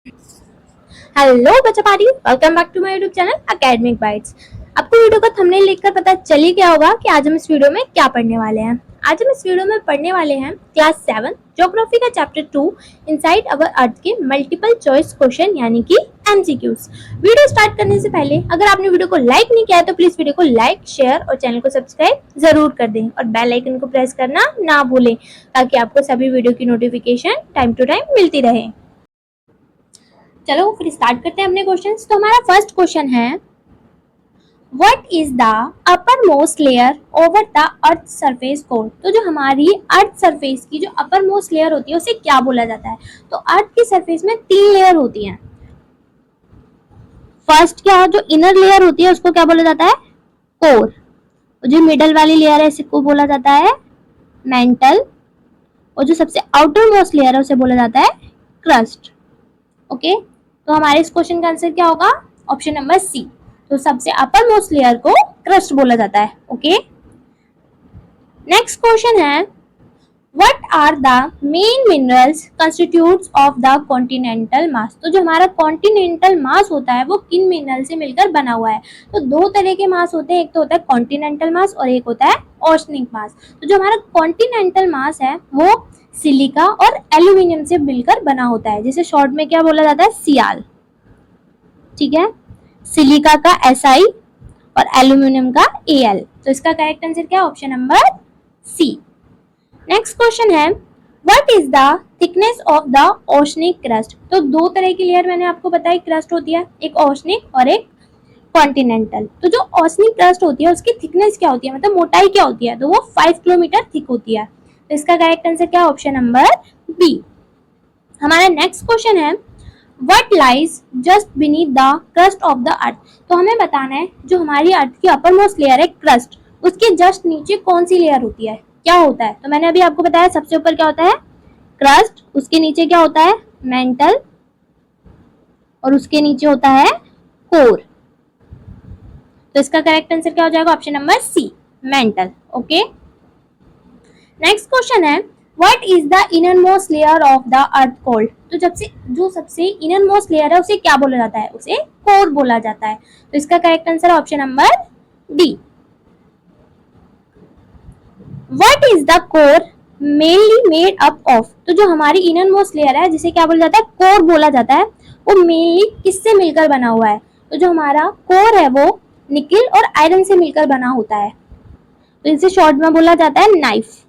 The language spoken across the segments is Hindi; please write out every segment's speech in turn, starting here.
हेलो बच्चा party, welcome back to my YouTube channel academic bytes. आपको वीडियो का थंबनेल देखकर पता चल ही गया होगा कि आज हम इस वीडियो में क्या पढ़ने वाले हैं। आज हम इस वीडियो में पढ़ने वाले हैं क्लास 7 ज्योग्राफी का चैप्टर 2 इनसाइड अवर अर्थ के मल्टीपल चॉइस क्वेश्चन यानी कि एमसीक्यूज। वीडियो स्टार्ट करने से पहले अगर आपने वीडियो को लाइक नहीं किया है तो प्लीज वीडियो को लाइक, शेयर और चैनल को सब्सक्राइब जरूर कर दें और बेल आइकन को प्रेस करना ना भूलें ताकि आपको सभी वीडियो की नोटिफिकेशन टाइम टू टाइम मिलती रहे। चलो फिर स्टार्ट करते हैं अपने क्वेश्चंस। तो हमारा फर्स्ट क्वेश्चन है, what is the upper most layer over the earth surface core. तो जो हमारी अर्थ सरफेस की जो अपर मोस्ट लेयर होती है उसे क्या बोला जाता है। तो अर्थ की सरफेस में 3 लेयर होती हैं। फर्स्ट क्या, जो इनर लेयर होती है उसको क्या बोला जाता है, कोर। जो मिडल वाली लेयर है इसको बोला जाता है मेंटल, और जो सबसे आउटर मोस्ट लेयर है उसे बोला जाता है क्रस्ट। ओके, तो हमारे इस क्वेश्चन का आंसर क्या होगा, ऑप्शन नंबर सी। तो सबसे अपर मोस्ट लेयर को क्रस्ट बोला जाता है। ओके, नेक्स्ट क्वेश्चन है, what are the main minerals constituents of the continental mass. तो जो हमारा कॉन्टिनेंटल मास होता है वो किन मिनरल से मिलकर बना हुआ है। तो दो तरह के मास होते हैं, एक तो होता है कॉन्टिनेंटल मास और एक होता है ओशनिक मास। तो जो हमारा कॉन्टिनेंटल मास है वो सिलिका और एल्यूमिनियम से मिलकर बना होता है, जिसे शॉर्ट में क्या बोला जाता है, सियाल। ठीक है, सिलिका का Si और एल्यूमिनियम का Al। तो इसका करेक्ट आंसर क्या है, option number C. Next question है, what is the thickness of the oceanic crust. तो दो तरह की लेयर मैंने आपको बताया क्रस्ट होती है, एक ओशनिक और एक कॉन्टिनेंटल। तो जो ओशनिक क्रस्ट होती है उसकी थिकनेस क्या होती है, मतलब मोटाई क्या होती है, तो वो 5 किलोमीटर थिक होती है। तो इसका करेक्ट आंसर क्या है, ऑप्शन नंबर बी। हमारा नेक्स्ट क्वेश्चन है, what lies just beneath the crust of the earth. तो हमें बताना है जो हमारी अर्थ की अपर मोस्ट लेयर है क्रस्ट, उसके जस्ट नीचे कौन सी लेयर होती है, क्या होता है। तो मैंने अभी आपको बताया सबसे ऊपर क्या होता है, क्रस्ट, उसके नीचे क्या होता है, मेंटल, और उसके नीचे होता है कोर। तो इसका करेक्ट आंसर क्या हो जाएगा, option number C, mantle. Okay, next question है, what is the inner most layer of the earth called. तो जो सबसे इनर मोस्ट लेयर है उसे क्या बोला जाता है, उसे कोर बोला जाता है। तो इसका correct answer option number D. What is the core mainly made up of. तो जो हमारी इनर मोस्ट लेयर है जिसे क्या बोला जाता है, कोर बोला जाता है, वो मेनली किससे मिलकर बना हुआ है। तो जो हमारा कोर है वो निकिल और आयरन से मिलकर बना होता है। तो इसे शॉर्ट में बोला जाता है नाइफ।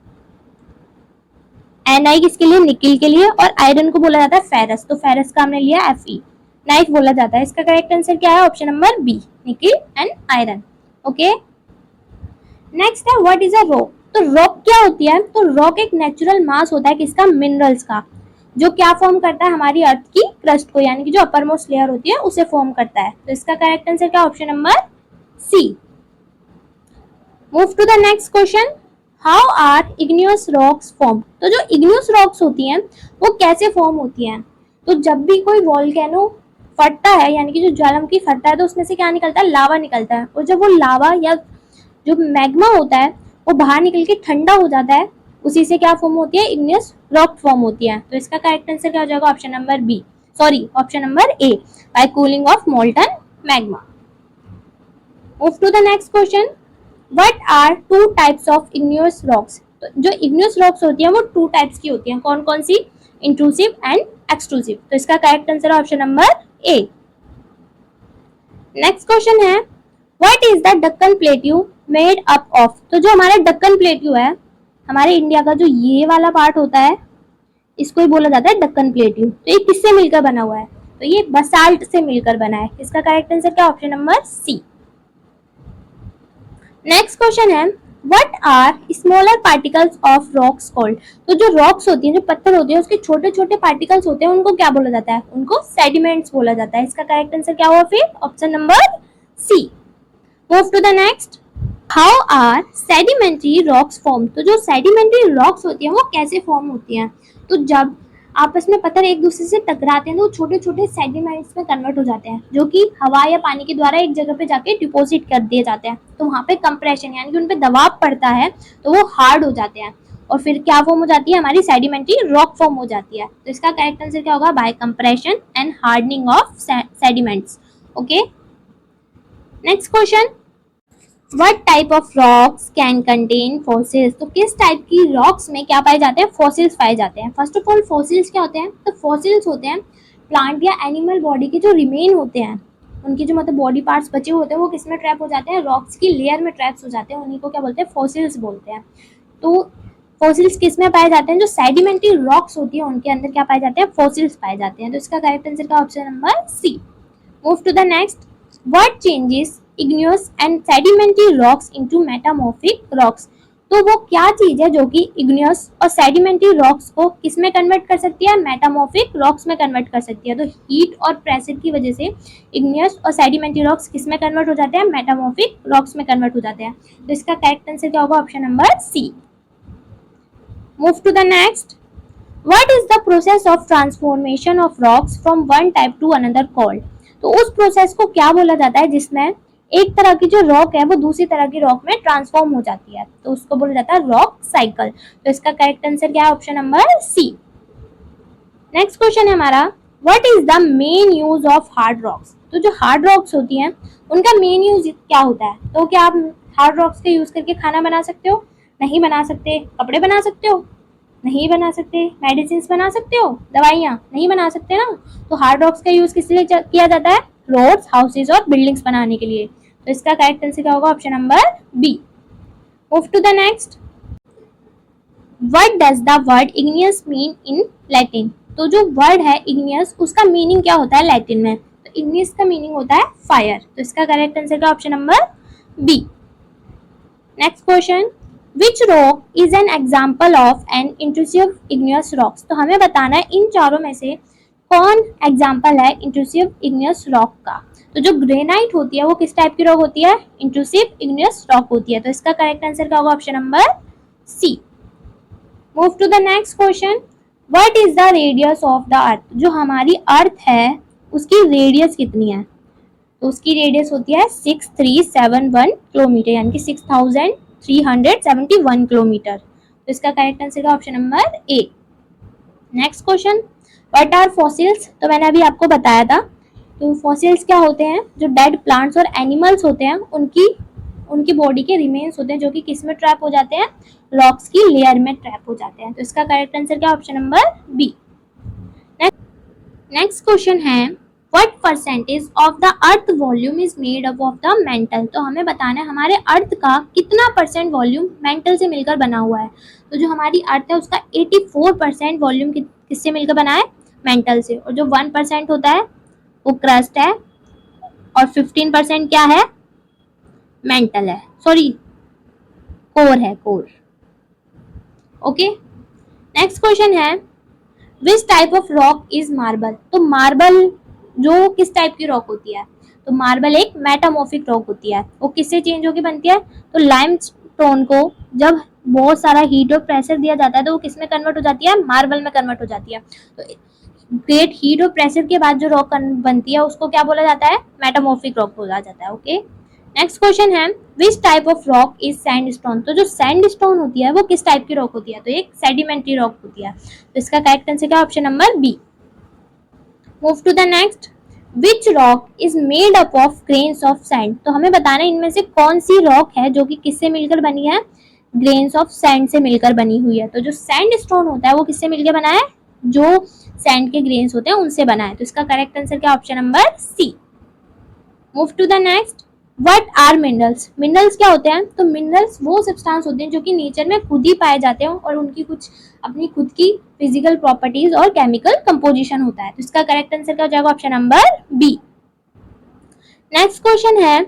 Ni किसके लिए, निकिल के लिए, और आयरन को बोला जाता है फेरस। तो फेरस का हमने लिया Fe, नाइफ बोला जाता है। इसका करेक्ट आंसर क्या है, option number B, nickel and iron. Okay, next है, व्हाट इज अ रॉक। तो रॉक क्या होती है, तो रॉक एक नेचुरल मास होता है किसका, मिनरल्स का, जो क्या फॉर्म करता है, हमारी अर्थ की क्रस्ट को, यानी कि जो अपर मोस्ट लेयर होती है उसे फॉर्म करता है। तो इसका करेक्ट आंसर क्या, option number C. Move to the next question, how are igneous rocks form. तो जो इग्नियस रॉक्स होती हैं वो कैसे फॉर्म होती हैं। तो जब भी कोई वॉल्केनो फटता है, यानी कि जो ज्वालामुखी फटता है, तो उसमें से क्या निकलता है, लावा निकलता है। और जब वो लावा या जो मैग्मा होता है वो बाहर निकल के ठंडा हो जाता है, उसी से क्या फॉर्म होती है, इग्नियस रॉक फॉर्म होती है। तो इसका करेक्ट आंसर क्या हो जाएगा, option number B, sorry option number A, by cooling of molten magma. Move to the next question, what are two types of igneous rocks. तो जो इग्नियस रॉक्स होती हैं वो 2 टाइप्स की होती हैं, कौन कौन सी, इंट्रूसिव एंड एक्सट्रूसिव। तो इसका करेक्ट आंसर है option number A. Next question है, what is the Deccan plateau made up of. तो जो हमारा दक्कन प्लेट्यू है, हमारे इंडिया का जो ये वाला पार्ट होता है इसको ही बोला जाता है दक्कन प्लेट्यू। तो ये किससे मिलकर बना हुआ है, तो ये बसाल्ट से मिलकर बना है। इसका करेक्ट आंसर क्या, option number C. Next question है, what are smaller particles of rocks called. तो जो रॉक्स होती हैं, जो पत्थर होते हैं, उसके छोटे छोटे पार्टिकल्स होते हैं, उनको क्या बोला जाता है, उनको सेडिमेंट्स बोला जाता है। इसका करेक्ट आंसर क्या हुआ फिर, option number C. Move to the next, how are sedimentary rocks form. तो जो सेडिमेंट्री रॉक्स होती हैं वो कैसे फॉर्म होती हैं। तो जब आपस में पत्थर एक दूसरे से टकराते हैं तो छोटे छोटे सेडिमेंट्स में कन्वर्ट हो जाते हैं, जो कि हवा या पानी के द्वारा एक जगह पे जाके डिपॉजिट कर दिए जाते हैं। तो वहाँ पे कंप्रेशन यानी कि उन पे दबाव पड़ता है तो वो हार्ड हो जाते हैं, और फिर क्या फॉर्म हो जाती है, हमारी सेडिमेंट्री रॉक फॉर्म हो जाती है। तो इसका करेक्ट आंसर क्या होगा, by compression and hardening of sediments. Okay, next question, what type of rocks can contain fossils. तो किस टाइप की रॉक्स में क्या पाए जाते हैं, फॉसिल्स पाए जाते हैं। फर्स्ट ऑफ ऑल फॉसिल्स क्या होते हैं, तो फॉसिल्स होते हैं प्लांट या एनिमल बॉडी के जो रिमेन होते हैं, उनके जो मतलब बॉडी पार्ट्स बचे होते हैं वो किस में ट्रैप हो जाते हैं, रॉक्स की लेयर में ट्रैप्स हो जाते हैं, उन्हीं को क्या बोलते हैं, फॉसिल्स बोलते हैं। तो फॉसिल्स किस में पाए जाते हैं, जो सेडिमेंट्री रॉक्स होती है उनके अंदर क्या पाए जाते हैं, फॉसिल्स पाए जाते हैं। तो इसका करेक्ट आंसर का option number C. Move to the next. What changes igneous and sedimentary rocks into metamorphic rocks? तो वो क्या चीज है जो कि igneous और sedimentary rocks को किस में कन्वर्ट कर सकती है, metamorphic rocks में कन्वर्ट कर सकती है। तो हीट और प्रेशर की वजह से igneous और sedimentary rocks किस में कन्वर्ट हो जाते हैं, metamorphic rocks में कन्वर्ट हो जाते हैं। तो इसका करेक्ट आंसर क्या होगा, option number C. Move to the next. What is the process of transformation of rocks from one type to another called? तो उस प्रोसेस को क्या बोला जाता है जिसमें एक तरह की जो रॉक है वो दूसरी तरह की रॉक में ट्रांसफॉर्म हो जाती है, तो उसको बोला जाता है रॉक साइकिल। तो इसका करेक्ट आंसर क्या है, option number C. Next question है हमारा, what is the main use of hard rocks. तो जो हार्ड रॉक्स होती हैं उनका मेन यूज क्या होता है। तो क्या आप हार्ड रॉक्स का यूज करके खाना बना सकते हो, नहीं बना सकते। कपड़े बना सकते हो, नहीं बना सकते। मेडिसिन बना सकते हो, दवाइयाँ नहीं बना सकते ना। तो हार्ड रॉक्स का यूज किस लिए किया जाता है, रोड्स, हाउसेज और बिल्डिंग्स बनाने के लिए। तो इसका करेक्ट आंसर क्या होगा, option number B. Move to the next, what does the word igneous mean in Latin. तो जो वर्ड है इग्नियस उसका मीनिंग क्या होता है लैटिन में, तो इग्नियस का मीनिंग होता है फायर। तो इसका करेक्ट आंसर का option number B. Next question, which rock is an example of an intrusive igneous rocks. तो हमें बताना है इन चारों में से कौन एग्जाम्पल है इंट्रूसिव इग्नियस रॉक का। तो जो ग्रेनाइट होती है वो किस टाइप की रॉक होती है, इंट्रूसिव इग्नियस रॉक होती है। तो इसका करेक्ट आंसर क्या होगा, option number C. Move to the next question, what is the radius of the earth. जो हमारी अर्थ है उसकी रेडियस कितनी है, तो उसकी रेडियस होती है 6371 किलोमीटर, यानी कि 6371 किलोमीटर। तो इसका करेक्ट आंसर का option number A. Next question, what are fossils. तो मैंने अभी आपको बताया था, तो फॉसिल्स क्या होते हैं, जो डेड प्लांट्स और एनिमल्स होते हैं उनकी बॉडी के रिमेन्स होते हैं जो कि किस में ट्रैप हो जाते हैं, रॉक्स की लेयर में ट्रैप हो जाते हैं। तो इसका करेक्ट आंसर क्या, option number B. Next question है, what percentage of the earth volume is made up of the mantle. तो हमें बताना है हमारे अर्थ का कितना परसेंट वॉल्यूम मेंटल से मिलकर बना हुआ है। तो जो हमारी अर्थ है उसका 84% वॉल्यूम किससे मिलकर बना है, मेंटल से। और जो 1% होता है वो क्रस्ट है, और 15% क्या है, मेंटल है, सॉरी कोर है, कोर। ओके, नेक्स्ट क्वेश्चन है, which type of rock is marble. तो मार्बल जो किस टाइप की रॉक होती है, तो मार्बल एक मेटामॉर्फिक रॉक होती है। वो किससे चेंज होकर बनती है, तो लाइमस्टोन को जब बहुत सारा हीट और प्रेशर दिया जाता है तो वो किस में कन्वर्ट हो जाती है, मार्बल में कन्वर्ट हो जाती है। तो ग्रेट हीट और प्रेशर के बाद जो रॉक बनती है उसको क्या बोला जाता है, मेटामॉर्फिक रॉक बोला जाता है। ओके, नेक्स्ट क्वेश्चन है, which type of rock is sandstone. तो जो सैंडस्टोन होती है वो किस टाइप की रॉक होती है, तो एक सेडिमेंट्री रॉक होती है। तो इसका करेक्ट आंसर क्या, option number B. Move to the next, which rock is made up of grains of sand. तो हमें बताना है इनमें से कौन सी रॉक है जो कि किससे मिलकर बनी है, ग्रेन्स ऑफ सैंड से मिलकर बनी हुई है। तो जो सैंडस्टोन होता है वो किससे मिलकर बना है, जो सैंड के ग्रेन्स होते हैं उनसे बना है। तो इसका करेक्ट आंसर क्या, option number C. Move to the next, what are minerals. Minerals क्या होते हैं, तो मिनरल्स वो सब्सटेंस होते हैं जो कि नेचर में खुद ही पाए जाते हैं और उनकी कुछ अपनी खुद की फिजिकल प्रॉपर्टीज और केमिकल कंपोजिशन होता है। तो इसका करेक्ट आंसर क्या हो जाएगा, option number B. Next question है,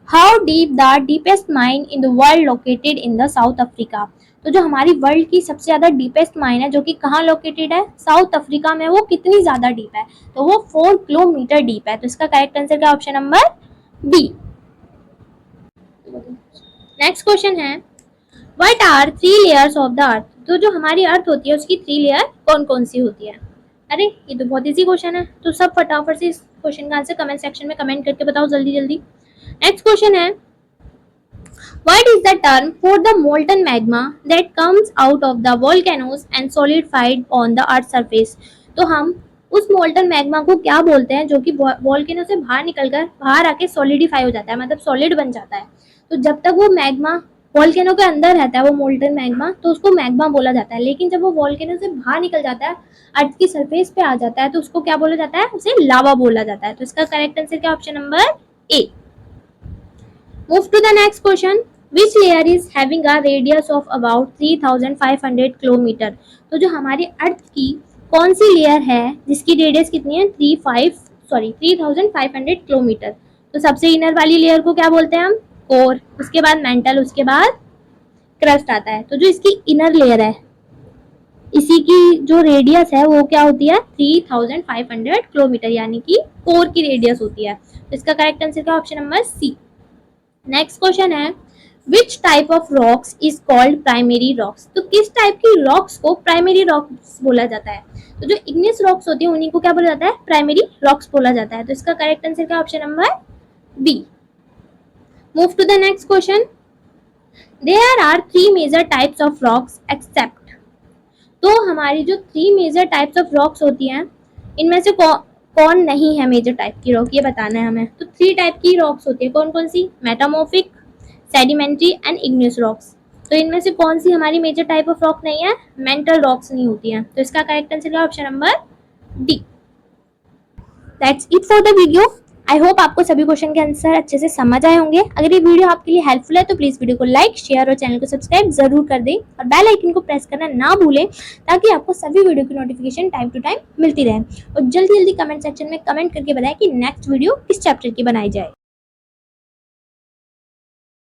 how deep the deepest mine in the world located in the South Africa. तो जो हमारी वर्ल्ड की सबसे ज्यादा डीपेस्ट माइन है जो कि कहाँ लोकेटेड है, साउथ अफ्रीका में, वो कितनी ज्यादा डीप है, तो वो 4 किलोमीटर डीप है। तो इसका करेक्ट आंसर क्या, option number B. Next question है, what are 3 layers of the earth. तो जो हमारी अर्थ होती है उसकी 3 लेयर कौन कौन सी होती है। अरे ये तो बहुत इजी क्वेश्चन है, तो सब फटाफट से इस क्वेश्चन का आंसर कमेंट सेक्शन में कमेंट करके बताओ जल्दी जल्दी। नेक्स्ट क्वेश्चन है, What is the term for the molten magma that comes out of the volcanoes and solidified on the earth surface? तो हम उस मोल्टन मैग्मा को क्या बोलते हैं जो कि वॉल्केनो से बाहर निकलकर बाहर आके सॉलिडिफाई हो जाता है, मतलब सॉलिड बन जाता है। तो जब तक वो मैग्मा वॉल्केनो के अंदर रहता है, वो मोल्टन मैग्मा, तो उसको मैग्मा बोला जाता है। लेकिन जब वो वॉल्केनो से बाहर निकल जाता है, अर्थ की सरफेस पे आ जाता है, तो उसको क्या बोला जाता है? उसे लावा बोला जाता है। तो इसका करेक्ट आंसर क्या? Option number A. Move to the next question. Which layer is having a radius of about 3500 kilometre? तो जो हमारी अर्थ की कौन सी लेयर है जिसकी रेडियस कितनी है? 3500 किलोमीटर। तो सबसे इनर वाली लेयर को क्या बोलते हैं हम? कोर। उसके बाद मेंटल, उसके बाद क्रस्ट आता है। तो जो इसकी इनर लेयर है, इसी की जो रेडियस है वो क्या होती है? 3500 किलोमीटर, यानी कि कोर की रेडियस होती है। तो इसका करेक्ट आंसर क्या? Option number C. Next question है, which type of rocks is called primary rocks? तो किस टाइप की रॉक्स को प्राइमरी रॉक्स बोला जाता है? तो जो इग्नियस रॉक्स होती है उन्हीं को क्या बोला जाता है? प्राइमरी रॉक्स बोला जाता है। तो इसका करेक्ट आंसर क्या? Option number B. Move to the next question. There are 3 major types of rocks except. तो हमारी जो 3 मेजर टाइप्स ऑफ रॉक्स होती हैं, इनमें से कौन नहीं है मेजर टाइप की रॉक, ये बताना है हमें। तो 3 टाइप की रॉक्स होती है, कौन कौन सी? Metamorphic, sedimentary and igneous rocks. तो इनमें से कौन सी हमारी मेजर टाइप ऑफ रॉक नहीं है? मेंटल रॉक्स नहीं होती हैं। तो इसका करेक्ट आंसर है option number D. That's it for the video. I hope आपको सभी क्वेश्चन के आंसर अच्छे से समझ आए होंगे। अगर ये वीडियो आपके लिए हेल्पफुल है तो प्लीज वीडियो को लाइक, शेयर और चैनल को सब्सक्राइब जरूर कर दें और बेल आइकन को प्रेस करना ना भूलें, ताकि आपको सभी वीडियो की नोटिफिकेशन टाइम टू टाइम मिलती रहे। और जल्दी जल्दी कमेंट सेक्शन में कमेंट करके बताएं कि नेक्स्ट वीडियो किस चैप्टर की बनाई जाए।